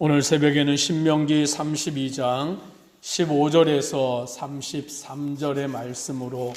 오늘 새벽에는 신명기 32장 15절에서 33절의 말씀으로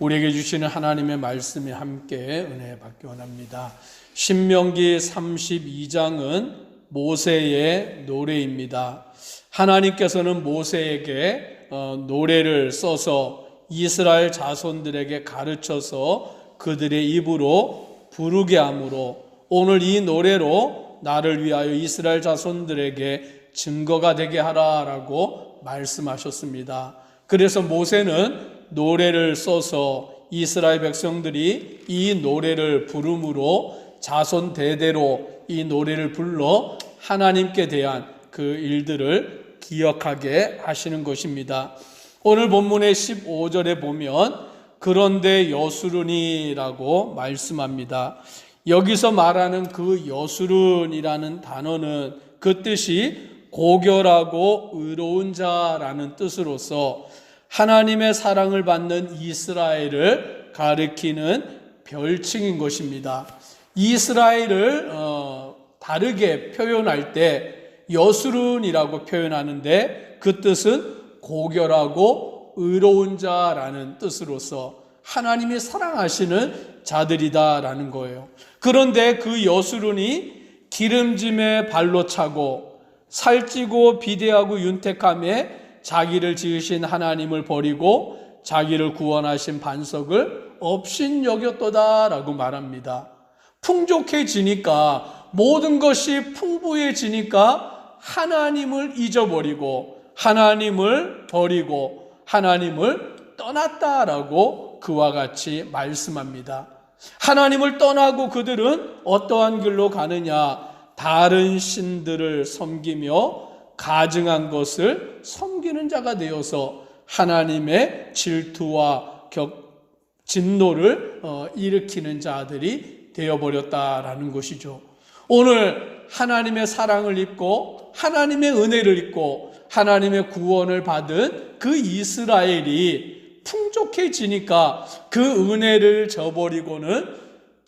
우리에게 주시는 하나님의 말씀이 함께 은혜 받기 원합니다. 신명기 32장은 모세의 노래입니다. 하나님께서는 모세에게 노래를 써서 이스라엘 자손들에게 가르쳐서 그들의 입으로 부르게 하므로 오늘 이 노래로 나를 위하여 이스라엘 자손들에게 증거가 되게 하라라고 말씀하셨습니다. 그래서 모세는 노래를 써서 이스라엘 백성들이 이 노래를 부름으로 자손 대대로 이 노래를 불러 하나님께 대한 그 일들을 기억하게 하시는 것입니다. 오늘 본문의 15절에 보면 그런데 여수르니라고 말씀합니다. 여기서 말하는 그 여수른이라는 단어는 그 뜻이 고결하고 의로운 자라는 뜻으로서 하나님의 사랑을 받는 이스라엘을 가리키는 별칭인 것입니다. 이스라엘을 다르게 표현할 때 여수른이라고 표현하는데 그 뜻은 고결하고 의로운 자라는 뜻으로서 하나님이 사랑하시는 자들이다라는 거예요. 그런데 그 여수른이 기름짐에 발로 차고 살찌고 비대하고 윤택함에 자기를 지으신 하나님을 버리고 자기를 구원하신 반석을 업신여겼도다라고 말합니다. 풍족해지니까 모든 것이 풍부해지니까 하나님을 잊어버리고 하나님을 버리고 하나님을 떠났다라고 그와 같이 말씀합니다. 하나님을 떠나고 그들은 어떠한 길로 가느냐? 다른 신들을 섬기며 가증한 것을 섬기는 자가 되어서 하나님의 질투와 진노를 일으키는 자들이 되어버렸다라는 것이죠. 오늘 하나님의 사랑을 입고 하나님의 은혜를 입고 하나님의 구원을 받은 그 이스라엘이 풍족해지니까 그 은혜를 저버리고는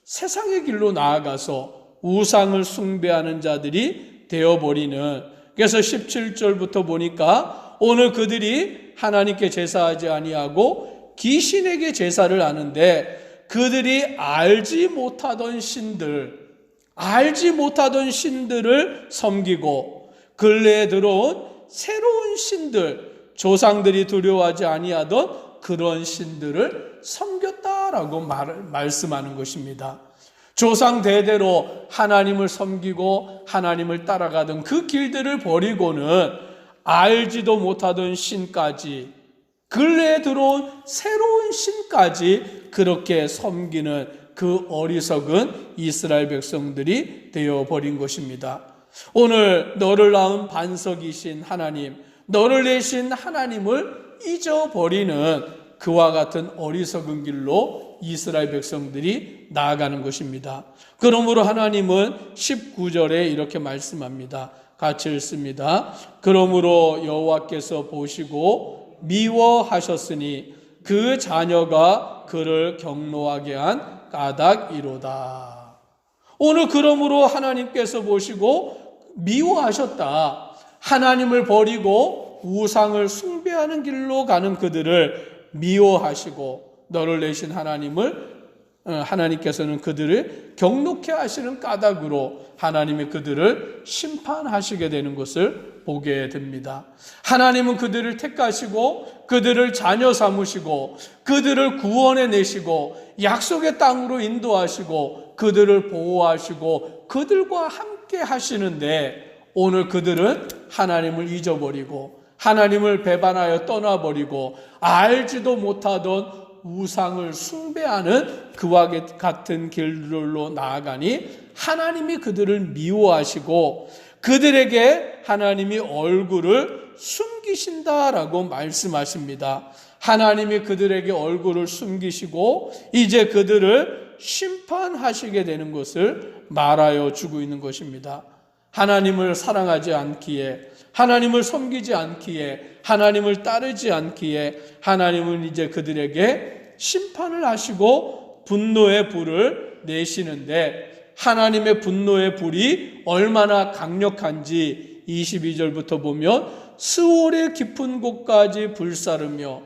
세상의 길로 나아가서 우상을 숭배하는 자들이 되어버리는, 그래서 17절부터 보니까 오늘 그들이 하나님께 제사하지 아니하고 귀신에게 제사를 하는데 그들이 알지 못하던 신들을 섬기고 근래에 들어온 새로운 신들, 조상들이 두려워하지 아니하던 그런 신들을 섬겼다라고 말씀하는 것입니다. 조상 대대로 하나님을 섬기고 하나님을 따라가던 그 길들을 버리고는 알지도 못하던 신까지, 근래에 들어온 새로운 신까지 그렇게 섬기는 그 어리석은 이스라엘 백성들이 되어버린 것입니다. 오늘 너를 낳은 반석이신 하나님, 너를 내신 하나님을 잊어버리는 그와 같은 어리석은 길로 이스라엘 백성들이 나아가는 것입니다. 그러므로 하나님은 19절에 이렇게 말씀합니다. 같이 읽습니다. 그러므로 여호와께서 보시고 미워하셨으니 그 자녀가 그를 경노하게 한 까닭이로다. 오늘 그러므로 하나님께서 보시고 미워하셨다. 하나님을 버리고 우상을 숭배하는 길로 가는 그들을 미워하시고 너를 내신 하나님께서는 그들을 경노케 하시는 까닭으로 하나님이 그들을 심판하시게 되는 것을 보게 됩니다. 하나님은 그들을 택하시고 그들을 자녀 삼으시고 그들을 구원해 내시고 약속의 땅으로 인도하시고 그들을 보호하시고 그들과 함께 하시는데 오늘 그들은 하나님을 잊어버리고 하나님을 배반하여 떠나버리고 알지도 못하던 우상을 숭배하는 그와 같은 길로 나아가니 하나님이 그들을 미워하시고 그들에게 하나님이 얼굴을 숨기신다라고 말씀하십니다. 하나님이 그들에게 얼굴을 숨기시고 이제 그들을 심판하시게 되는 것을 말하여 주고 있는 것입니다. 하나님을 사랑하지 않기에, 하나님을 섬기지 않기에, 하나님을 따르지 않기에 하나님은 이제 그들에게 심판을 하시고 분노의 불을 내시는데 하나님의 분노의 불이 얼마나 강력한지 22절부터 보면 스올의 깊은 곳까지 불사르며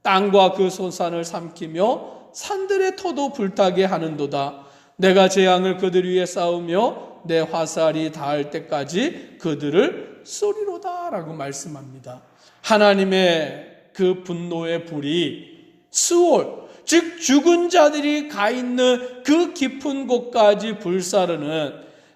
땅과 그 솟산을 삼키며 산들의 터도 불타게 하는도다. 내가 재앙을 그들 위에 쌓으며 내 화살이 닿을 때까지 그들을 쏘리로다 라고 말씀합니다. 하나님의 그 분노의 불이 스올, 즉 죽은 자들이 가 있는 그 깊은 곳까지 불사르는,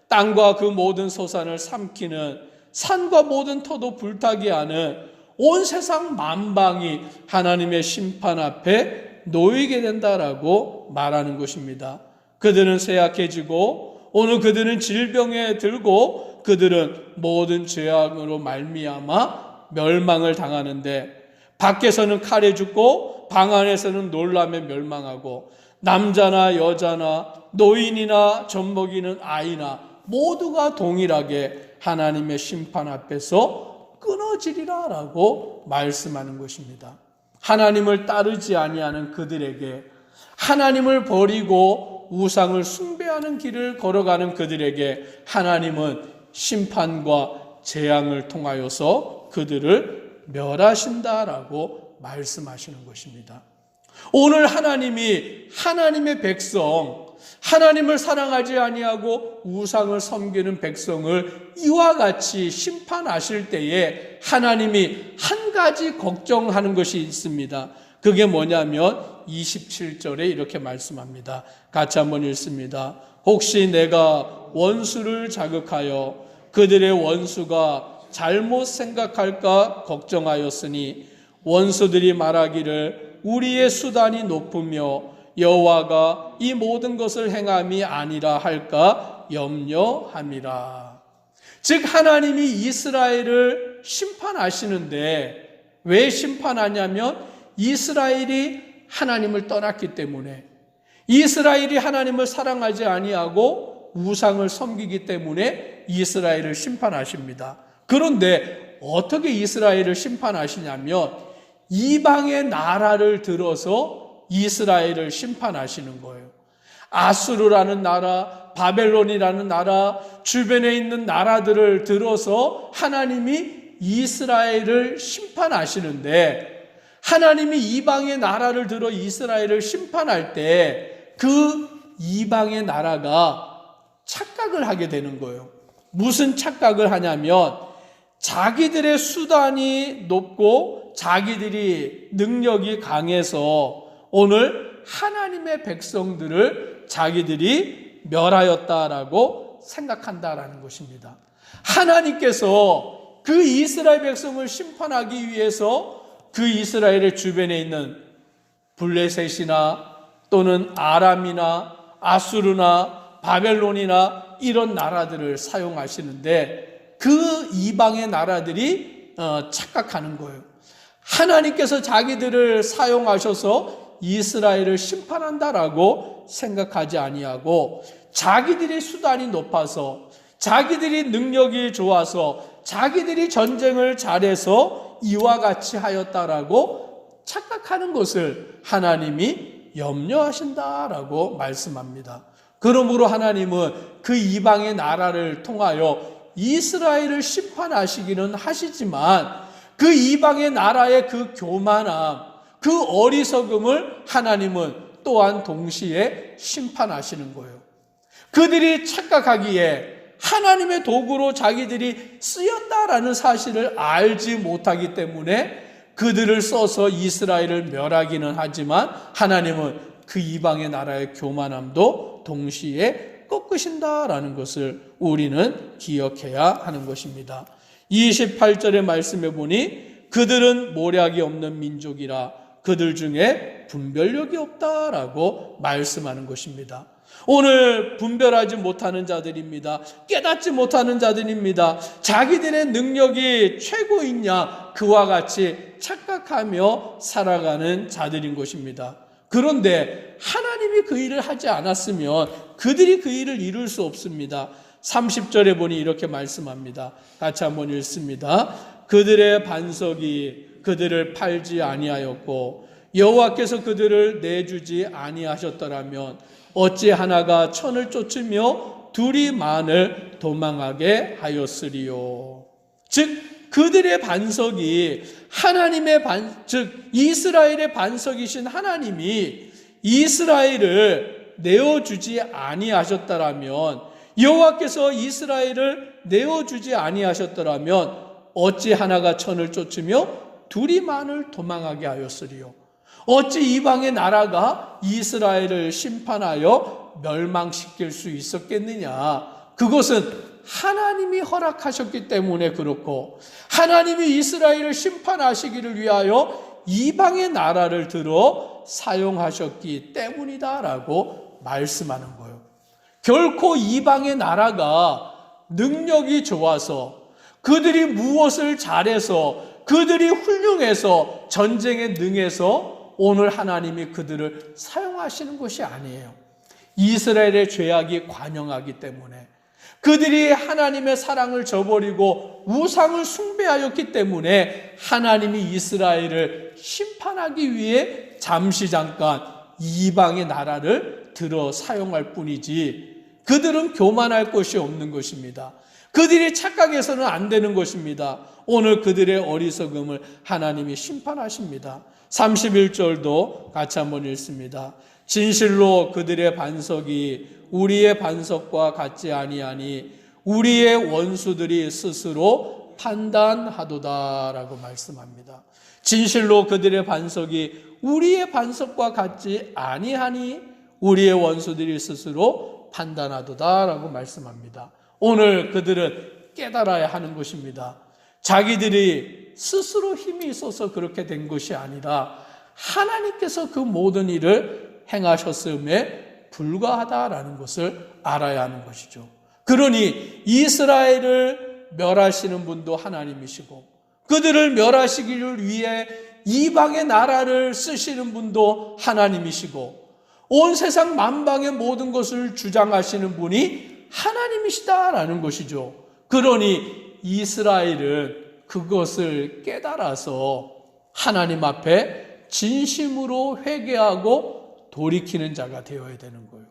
땅과 그 모든 솟산을 삼키는, 산과 모든 터도 불타게 하는 온 세상 만방이 하나님의 심판 앞에 놓이게 된다라고 말하는 것입니다. 그들은 쇠약해지고 오늘 그들은 질병에 들고 그들은 모든 죄악으로 말미암아 멸망을 당하는데, 밖에서는 칼에 죽고 방 안에서는 놀람에 멸망하고 남자나 여자나 노인이나 젖먹이는 아이나 모두가 동일하게 하나님의 심판 앞에서 끊어지리라 라고 말씀하는 것입니다. 하나님을 따르지 아니하는 그들에게, 하나님을 버리고 우상을 숭배하는 길을 걸어가는 그들에게 하나님은 심판과 재앙을 통하여서 그들을 멸하신다라고 말씀하시는 것입니다. 오늘 하나님이 하나님의 백성, 하나님을 사랑하지 아니하고 우상을 섬기는 백성을 이와 같이 심판하실 때에 하나님이 한 가지 걱정하는 것이 있습니다. 그게 뭐냐면 27절에 이렇게 말씀합니다. 같이 한번 읽습니다. 혹시 내가 원수를 자극하여 그들의 원수가 잘못 생각할까 걱정하였으니 원수들이 말하기를 우리의 수단이 높으며 여호와가 이 모든 것을 행함이 아니라 할까 염려함이라. 즉 하나님이 이스라엘을 심판하시는데 왜 심판하냐면 이스라엘이 하나님을 떠났기 때문에, 이스라엘이 하나님을 사랑하지 아니하고 우상을 섬기기 때문에 이스라엘을 심판하십니다. 그런데 어떻게 이스라엘을 심판하시냐면 이방의 나라를 들어서 이스라엘을 심판하시는 거예요. 아수르라는 나라, 바벨론이라는 나라, 주변에 있는 나라들을 들어서 하나님이 이스라엘을 심판하시는데, 하나님이 이방의 나라를 들어 이스라엘을 심판할 때 그 이방의 나라가 착각을 하게 되는 거예요. 무슨 착각을 하냐면 자기들의 수단이 높고 자기들이 능력이 강해서 오늘 하나님의 백성들을 자기들이 멸하였다라고 생각한다라는 것입니다. 하나님께서 그 이스라엘 백성을 심판하기 위해서 그 이스라엘의 주변에 있는 블레셋이나 또는 아람이나 아수르나 바벨론이나 이런 나라들을 사용하시는데 그 이방의 나라들이 착각하는 거예요. 하나님께서 자기들을 사용하셔서 이스라엘을 심판한다라고 생각하지 아니하고 자기들의 수단이 높아서, 자기들이 능력이 좋아서, 자기들이 전쟁을 잘해서 이와 같이 하였다라고 착각하는 것을 하나님이 염려하신다라고 말씀합니다. 그러므로 하나님은 그 이방의 나라를 통하여 이스라엘을 심판하시기는 하시지만 그 이방의 나라의 그 교만함, 그 어리석음을 하나님은 또한 동시에 심판하시는 거예요. 그들이 착각하기에 하나님의 도구로 자기들이 쓰였다라는 사실을 알지 못하기 때문에 그들을 써서 이스라엘을 멸하기는 하지만 하나님은 그 이방의 나라의 교만함도 동시에 꺾으신다라는 것을 우리는 기억해야 하는 것입니다. 28절의 말씀에 보니 그들은 모략이 없는 민족이라 그들 중에 분별력이 없다라고 말씀하는 것입니다. 오늘 분별하지 못하는 자들입니다. 깨닫지 못하는 자들입니다. 자기들의 능력이 최고이냐 그와 같이 착각하며 살아가는 자들인 것입니다. 그런데 하나님이 그 일을 하지 않았으면 그들이 그 일을 이룰 수 없습니다. 30절에 보니 이렇게 말씀합니다. 같이 한번 읽습니다. 그들의 반석이 그들을 팔지 아니하였고 여호와께서 그들을 내주지 아니하셨더라면 어찌 하나가 천을 쫓으며 둘이 만을 도망하게 하였으리요. 즉 그들의 반석이 하나님의 즉 이스라엘의 반석이신 하나님이 이스라엘을 내어주지 아니하셨더라면, 여호와께서 이스라엘을 내어주지 아니하셨더라면 어찌 하나가 천을 쫓으며 둘이 만을 도망하게 하였으리요. 어찌 이방의 나라가 이스라엘을 심판하여 멸망시킬 수 있었겠느냐. 그것은 하나님이 허락하셨기 때문에 그렇고, 하나님이 이스라엘을 심판하시기를 위하여 이방의 나라를 들어 사용하셨기 때문이다라고 말씀하는 거예요. 결코 이방의 나라가 능력이 좋아서, 그들이 무엇을 잘해서, 그들이 훌륭해서, 전쟁에 능해서 오늘 하나님이 그들을 사용하시는 것이 아니에요. 이스라엘의 죄악이 관영하기 때문에, 그들이 하나님의 사랑을 저버리고 우상을 숭배하였기 때문에 하나님이 이스라엘을 심판하기 위해 잠시 잠깐 이방의 나라를 들어 사용할 뿐이지, 그들은 교만할 것이 없는 것입니다. 그들이 착각해서는 안 되는 것입니다. 오늘 그들의 어리석음을 하나님이 심판하십니다. 31절도 같이 한번 읽습니다. 진실로 그들의 반석이 우리의 반석과 같지 아니하니 우리의 원수들이 스스로 판단하도다라고 말씀합니다. 진실로 그들의 반석이 우리의 반석과 같지 아니하니 우리의 원수들이 스스로 판단하도다라고 말씀합니다. 오늘 그들은 깨달아야 하는 것입니다. 자기들이 스스로 힘이 있어서 그렇게 된 것이 아니라 하나님께서 그 모든 일을 행하셨음에 불과하다라는 것을 알아야 하는 것이죠. 그러니 이스라엘을 멸하시는 분도 하나님이시고, 그들을 멸하시기를 위해 이방의 나라를 쓰시는 분도 하나님이시고, 온 세상 만방의 모든 것을 주장하시는 분이 하나님이시다라는 것이죠. 그러니 이스라엘은 그것을 깨달아서 하나님 앞에 진심으로 회개하고 돌이키는 자가 되어야 되는 거예요.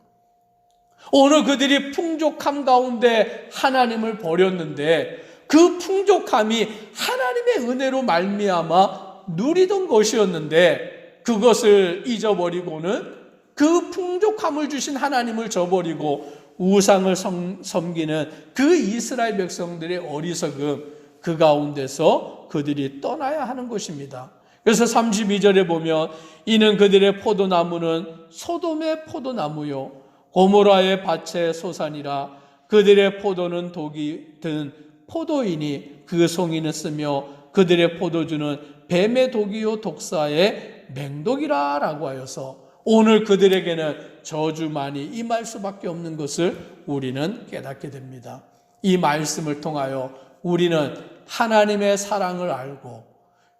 오늘 그들이 풍족함 가운데 하나님을 버렸는데, 그 풍족함이 하나님의 은혜로 말미암아 누리던 것이었는데, 그것을 잊어버리고는 그 풍족함을 주신 하나님을 저버리고 우상을 섬기는 그 이스라엘 백성들의 어리석음, 그 가운데서 그들이 떠나야 하는 것입니다. 그래서 32절에 보면 이는 그들의 포도나무는 소돔의 포도나무요 고모라의 밭의 소산이라 그들의 포도는 독이 든 포도이니 그 송이는 쓰며 그들의 포도주는 뱀의 독이요 독사의 맹독이라 라고 하여서 오늘 그들에게는 저주만이 임할 수밖에 없는 것을 우리는 깨닫게 됩니다. 이 말씀을 통하여 우리는 하나님의 사랑을 알고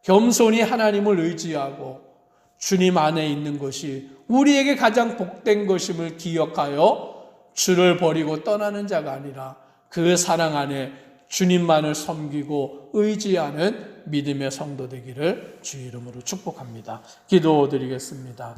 겸손히 하나님을 의지하고 주님 안에 있는 것이 우리에게 가장 복된 것임을 기억하여 주를 버리고 떠나는 자가 아니라 그 사랑 안에 주님만을 섬기고 의지하는 믿음의 성도 되기를 주 이름으로 축복합니다. 기도드리겠습니다.